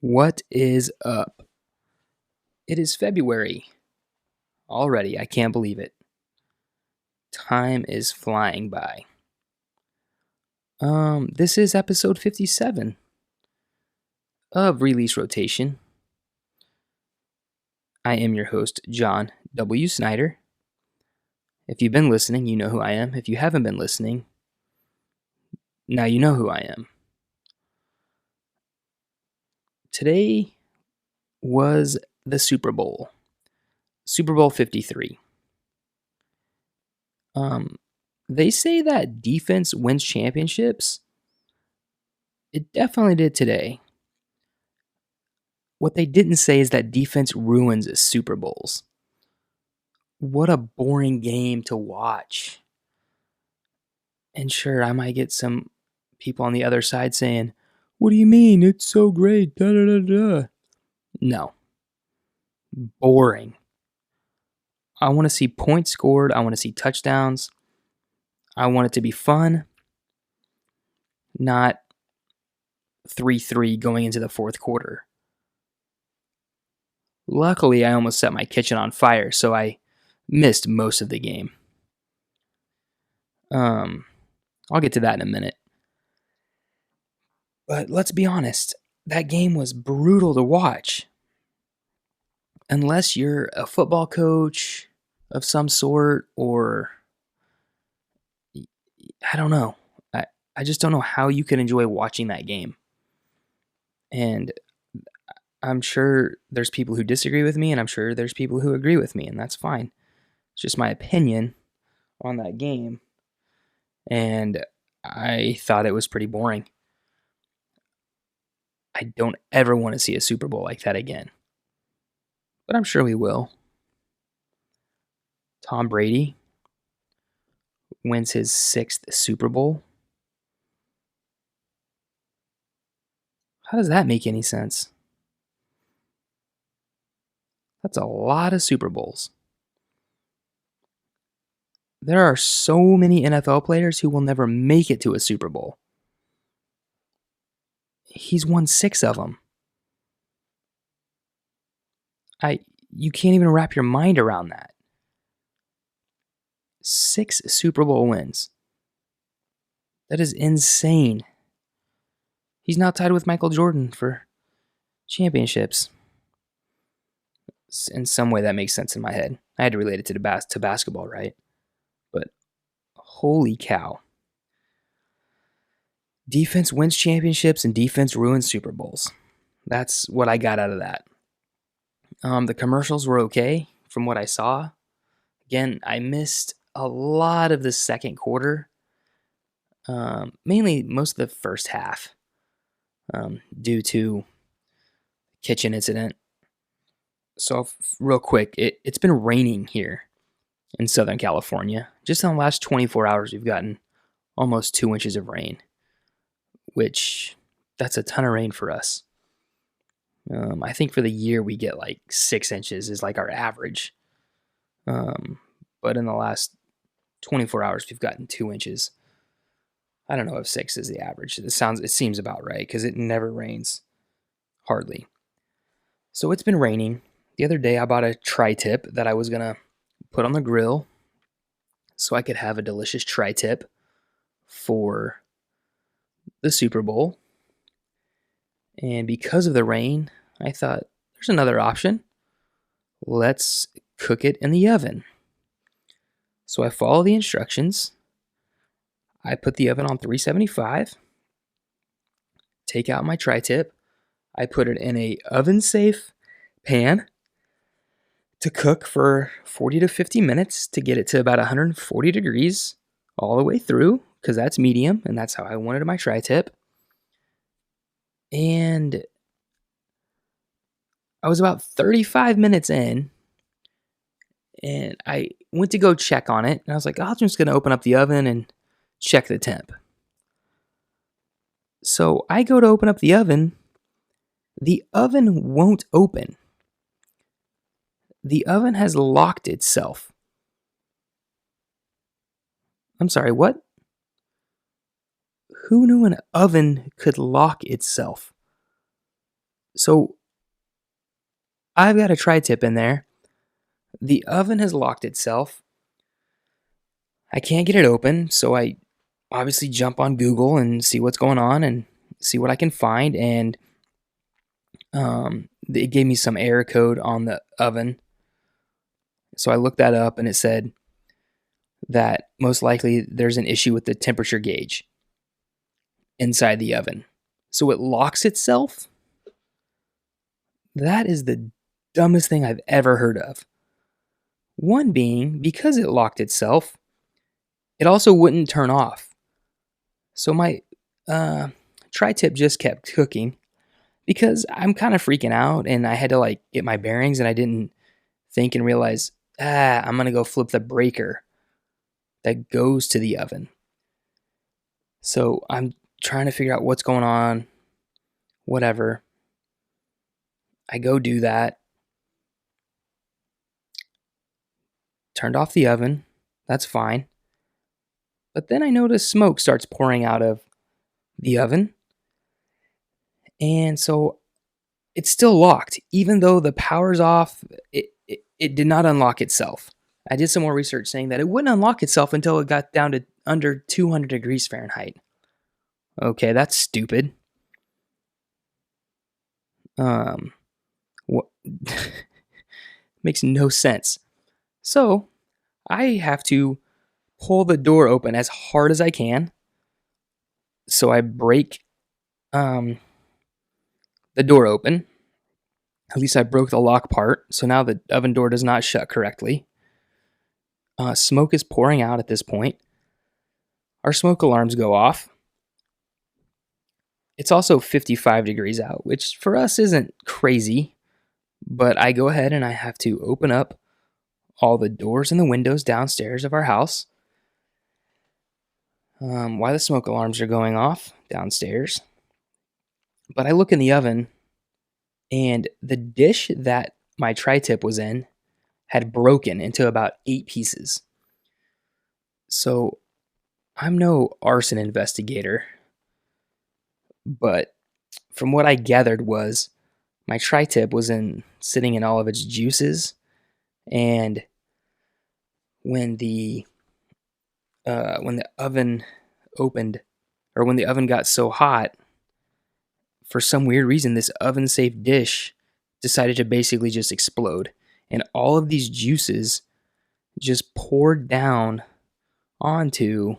What is up? It is February already. I can't believe it. Time is flying by. This is episode 57 of Release Rotation. I am your host, John W. Snyder. If you've been listening, you know who I am. If you haven't been listening, now you know who I am. Today was the Super Bowl. Super Bowl 53. They say that defense wins championships. It definitely did today. What they didn't say is that defense ruins Super Bowls. What a boring game to watch. And sure, I might get some people on the other side saying, "What do you mean? It's so great." Da, da, da, da. No. Boring. I want to see points scored. I want to see touchdowns. I want it to be fun. Not 3-3 going into the fourth quarter. Luckily, I almost set my kitchen on fire, so I missed most of the game. I'll get to that in a minute. But let's be honest, that game was brutal to watch. Unless you're a football coach of some sort, or I don't know. I just don't know how you can enjoy watching that game. And I'm sure there's people who disagree with me, and I'm sure there's people who agree with me, and that's fine. It's just my opinion on that game. And I thought it was pretty boring. I don't ever want to see a Super Bowl like that again. But I'm sure we will. Tom Brady wins his 6th Super Bowl. How does that make any sense? That's a lot of Super Bowls. There are so many NFL players who will never make it to a Super Bowl. He's won 6 of them. You can't even wrap your mind around that. 6 Super Bowl wins. That is insane. He's now tied with Michael Jordan for championships. In some way, that makes sense in my head. I had to relate it to basketball, right? But holy cow. Defense wins championships and defense ruins Super Bowls. That's what I got out of that. The commercials were okay from what I saw. Again, I missed a lot of the second quarter. Mainly most of the first half. Due to kitchen incident. So real quick, it's been raining here in Southern California. Just in the last 24 hours, we've gotten almost 2 inches of rain, which that's a ton of rain for us. I think for the year we get like 6 inches is like our average. But in the last 24 hours, we've gotten 2 inches. I don't know if 6 is the average. It seems about right because it never rains, hardly. So it's been raining. The other day I bought a tri-tip that I was gonna put on the grill so I could have a delicious tri-tip for the Super Bowl. And because of the rain, I thought there's another option. Let's cook it in the oven. So I follow the instructions. I put the oven on 375. Take out my tri-tip. I put it in a oven-safe pan to cook for 40 to 50 minutes to get it to about 140 degrees all the way through, because that's medium, and that's how I wanted my tri-tip. And I was about 35 minutes in, and I went to go check on it, and I was like, I'm just going to open up the oven and check the temp. So I go to open up the oven won't open. The oven has locked itself. I'm sorry, what? Who knew an oven could lock itself? So I've got a tri-tip in there. The oven has locked itself. I can't get it open, so I obviously jump on Google and see what's going on and see what I can find. And it gave me some error code on the oven. So I looked that up and it said that most likely there's an issue with the temperature gauge inside the oven. So it locks itself. That is the dumbest thing I've ever heard of. One being, because it locked itself, it also wouldn't turn off. So my tri-tip just kept cooking because I'm kind of freaking out and I had to like get my bearings and I didn't think and realize, I'm going to go flip the breaker that goes to the oven. So I'm trying to figure out what's going on, whatever. I go do that. Turned off the oven. That's fine. But then I notice smoke starts pouring out of the oven. And so it's still locked. Even though the power's off, it did not unlock itself. I did some more research saying that it wouldn't unlock itself until it got down to under 200 degrees Fahrenheit. Okay, that's stupid. What makes no sense. So I have to pull the door open as hard as I can. So I break the door open. At least I broke the lock part. So now the oven door does not shut correctly. Smoke is pouring out at this point. Our smoke alarms go off. It's also 55 degrees out, which for us isn't crazy. But I go ahead and I have to open up all the doors and the windows downstairs of our house while the smoke alarms are going off downstairs. But I look in the oven, and the dish that my tri-tip was in had broken into about 8 pieces. So I'm no arson investigator, but from what I gathered was my tri-tip was sitting in all of its juices, and when the oven opened, or when the oven got so hot, for some weird reason, this oven-safe dish decided to basically just explode. And all of these juices just poured down onto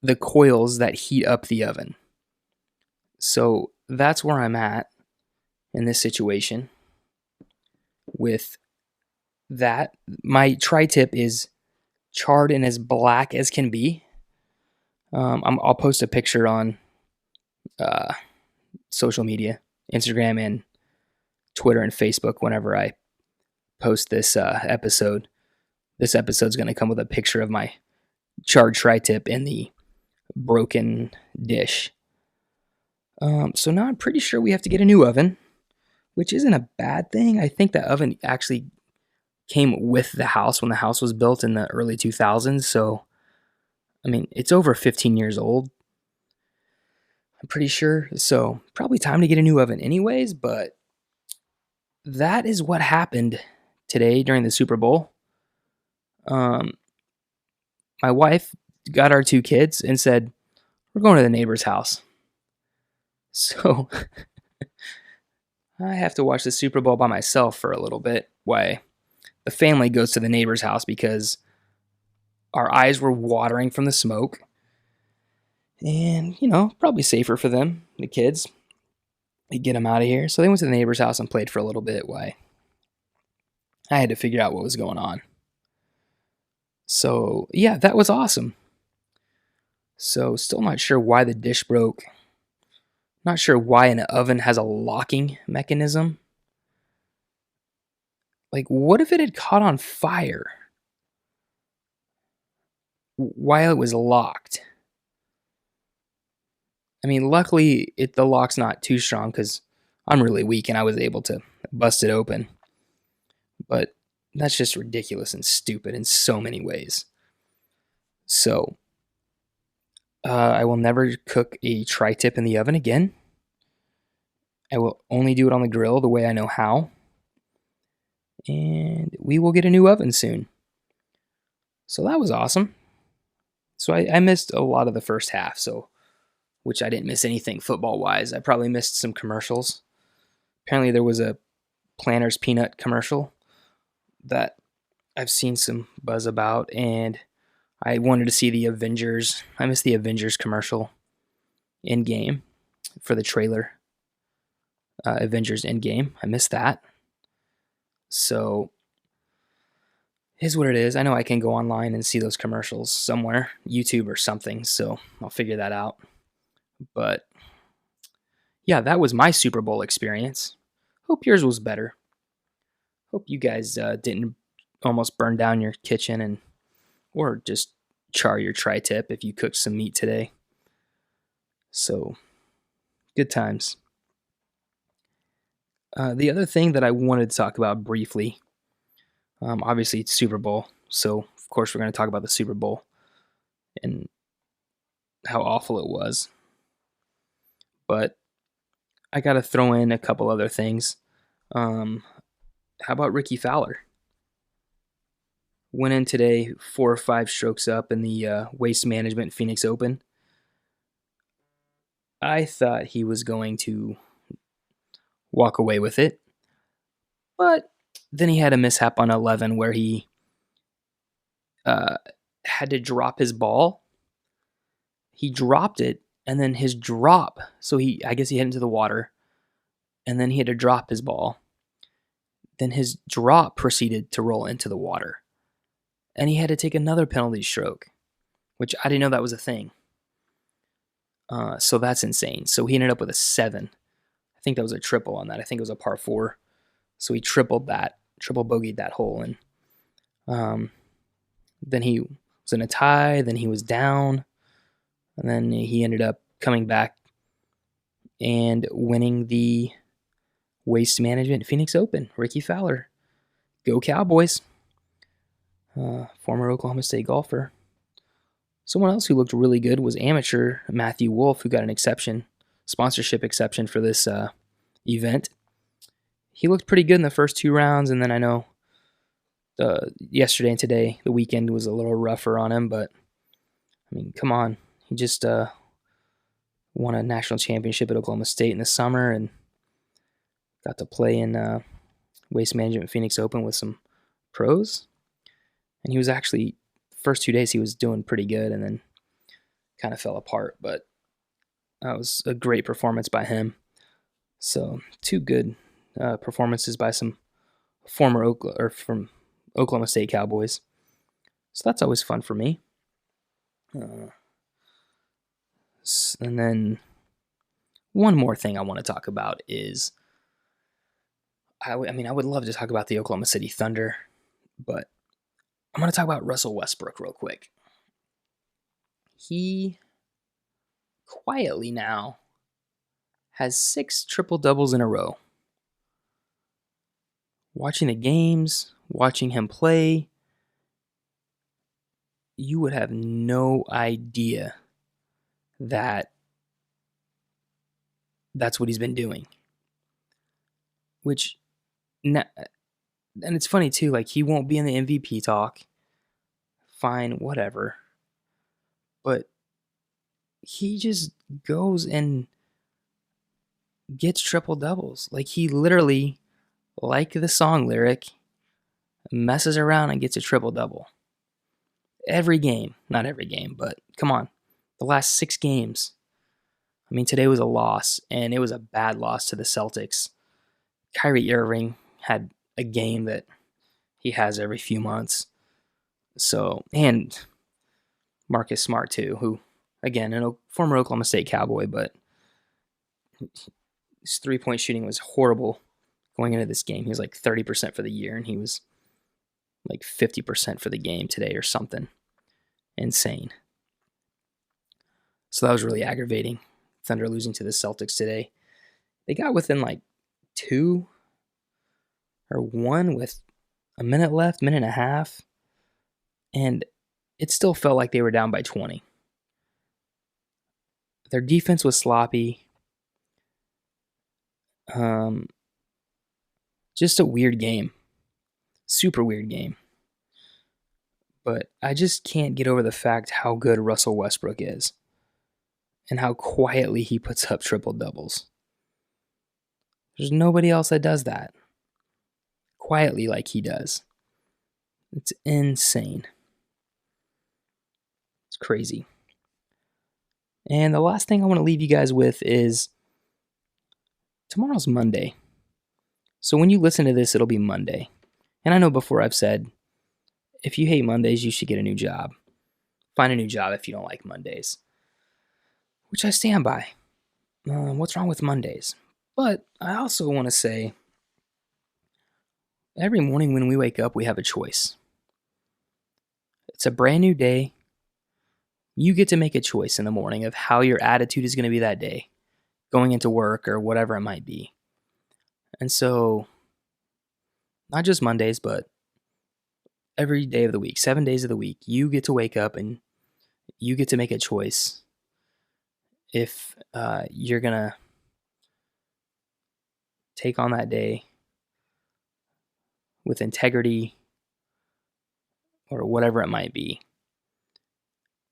the coils that heat up the oven. So that's where I'm at in this situation with that. My tri-tip is charred and as black as can be. I'll post a picture on social media, Instagram and Twitter and Facebook whenever I post this episode. This episode's going to come with a picture of my charred tri-tip in the broken dish. So now I'm pretty sure we have to get a new oven, which isn't a bad thing. I think the oven actually came with the house when the house was built in the early 2000s. So, I mean, it's over 15 years old. I'm pretty sure. So probably time to get a new oven anyways, but that is what happened today during the Super Bowl. My wife got our 2 kids and said, "We're going to the neighbor's house." So I have to watch the Super Bowl by myself for a little bit. Why the family goes to the neighbor's house because our eyes were watering from the smoke. And, probably safer for them, the kids. We get them out of here. So they went to the neighbor's house and played for a little bit. Why I had to figure out what was going on. So, yeah, that was awesome. So, still not sure why the dish broke. Not sure why an oven has a locking mechanism. Like, what if it had caught on fire while it was locked? I mean, luckily, the lock's not too strong because I'm really weak and I was able to bust it open. But that's just ridiculous and stupid in so many ways. So, I will never cook a tri-tip in the oven again. I will only do it on the grill the way I know how. And we will get a new oven soon. So that was awesome. So I missed a lot of the first half, which I didn't miss anything football wise. I probably missed some commercials. Apparently there was a Planters peanut commercial that I've seen some buzz about, and I wanted to see the Avengers. I missed the Avengers commercial in game for the trailer. Avengers Endgame. I missed that. So here's what it is. I know I can go online and see those commercials somewhere, YouTube or something, so I'll figure that out. But yeah, that was my Super Bowl experience. Hope yours was better. Hope you guys didn't almost burn down your kitchen or just char your tri-tip if you cooked some meat today. So, good times. The other thing that I wanted to talk about briefly, obviously it's Super Bowl, so of course we're going to talk about the Super Bowl and how awful it was. But I got to throw in a couple other things. How about Ricky Fowler? Went in today 4 or 5 strokes up in the Waste Management Phoenix Open. I thought he was going to walk away with it, but then he had a mishap on 11 where he had to drop his ball. He dropped it, and then his drop, so I guess he hit into the water, and then he had to drop his ball. Then his drop proceeded to roll into the water, and he had to take another penalty stroke, which I didn't know that was a thing. So that's insane. So he ended up with a 7. I think that was a triple on that. I think it was a par 4. So he triple bogeyed that hole, and then he was in a tie. Then he was down, and then he ended up coming back and winning the Waste Management Phoenix Open. Ricky Fowler, go Cowboys! Former Oklahoma State golfer. Someone else who looked really good was amateur Matthew Wolf, who got an sponsorship exception for this event. He looked pretty good in the first 2 rounds, and then I know yesterday and today, the weekend was a little rougher on him, but I mean, come on. He just won a national championship at Oklahoma State in the summer and got to play in Waste Management Phoenix Open with some pros. And he was actually, first 2 days, he was doing pretty good and then kind of fell apart, but that was a great performance by him. So 2 good performances by some from Oklahoma State Cowboys. So that's always fun for me. And then one more thing I want to talk about is, I would love to talk about the Oklahoma City Thunder, but I'm going to talk about Russell Westbrook real quick. He quietly now has 6 triple-doubles in a row. Watching the games, watching him play, you would have no idea that that's what he's been doing. And it's funny too, like he won't be in the MVP talk. Fine, whatever. But he just goes and gets triple doubles. Like he literally, like the song lyric, messes around and gets a triple double. Every game. Not every game, but come on. The last 6 games. I mean, today was a loss, and it was a bad loss to the Celtics. Kyrie Irving had a game that he has every few months. So, and Marcus Smart too, who, again, a former Oklahoma State Cowboy, but his 3-point shooting was horrible going into this game. He was like 30% for the year, and he was like 50% for the game today or something. Insane. So that was really aggravating. Thunder losing to the Celtics today. They got within like 2 or 1 with a minute left, minute and a half, and it still felt like they were down by 20. Their defense was sloppy. Um, just a weird game. Super weird game. But I just can't get over the fact how good Russell Westbrook is and how quietly he puts up triple doubles. There's nobody else that does that quietly like he does. It's insane. It's crazy. And the last thing I want to leave you guys with is tomorrow's Monday. So when you listen to this, it'll be Monday. And I know before I've said, if you hate Mondays, you should get a new job. Find a new job if you don't like Mondays, which I stand by. What's wrong with Mondays? But I also want to say, every morning when we wake up, we have a choice. It's a brand new day. You get to make a choice in the morning of how your attitude is going to be that day, going into work or whatever it might be. And so, not just Mondays, but every day of the week, 7 days of the week, you get to wake up and you get to make a choice if you're going to take on that day with integrity or whatever it might be.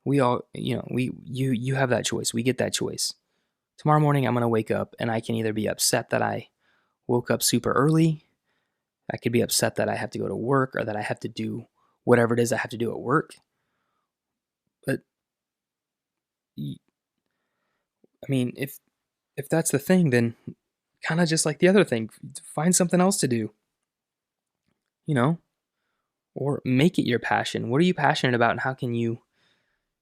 We all, you have that choice. We get that choice. Tomorrow morning, I'm going to wake up and I can either be upset that I woke up super early. I could be upset that I have to go to work or that I have to do whatever it is I have to do at work. But I mean, if that's the thing, then kind of just like the other thing, find something else to do. Or make it your passion. What are you passionate about, and how can you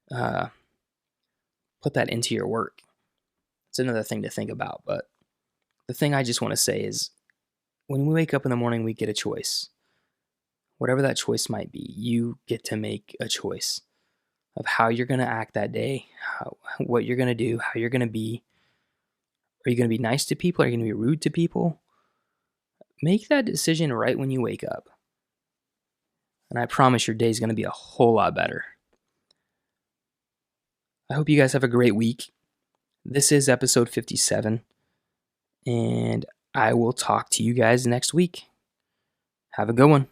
put that into your work? It's another thing to think about. But the thing I just want to say is, when we wake up in the morning, we get a choice. Whatever that choice might be, you get to make a choice of how you're going to act that day, what you're going to do, how you're going to be. Are you going to be nice to people? Are you going to be rude to people? Make that decision right when you wake up. And I promise your day is going to be a whole lot better. I hope you guys have a great week. This is episode 57. And I will talk to you guys next week. Have a good one.